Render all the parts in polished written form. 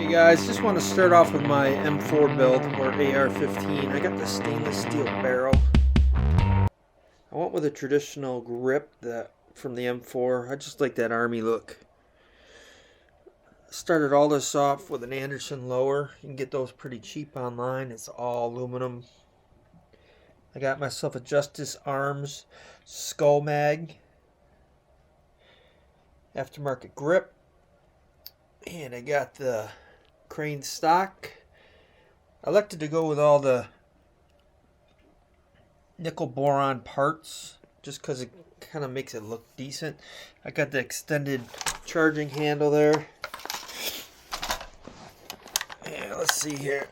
Hey guys, just want to start off with my M4 build, or AR-15. I got the stainless steel barrel. I went with a traditional grip from the M4. I just like that army look. Started all this off with an Anderson lower. You can get those pretty cheap online. It's all aluminum. I got myself a Justice Arms Skull Mag. Aftermarket grip. And I got the Crane stock. I elected to go with all the nickel boron parts just because it kind of makes it look decent. I got the extended charging handle there. And let's see here.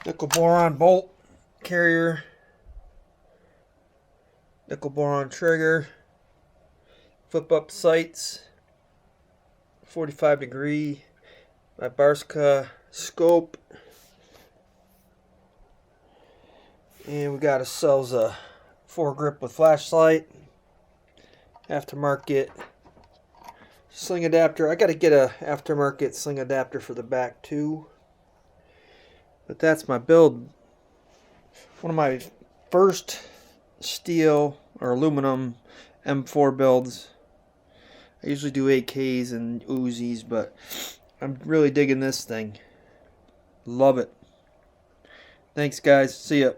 Nickel boron bolt carrier. Nickel boron trigger. Flip up sights. 45 degree. My Barska scope. And we got ourselves a foregrip with flashlight. Aftermarket sling adapter. I got to get a aftermarket sling adapter for the back too. But that's my build. One of my first steel or aluminum M4 builds. I usually do AKs and Uzis, but I'm really digging this thing. Love it. Thanks guys. See ya.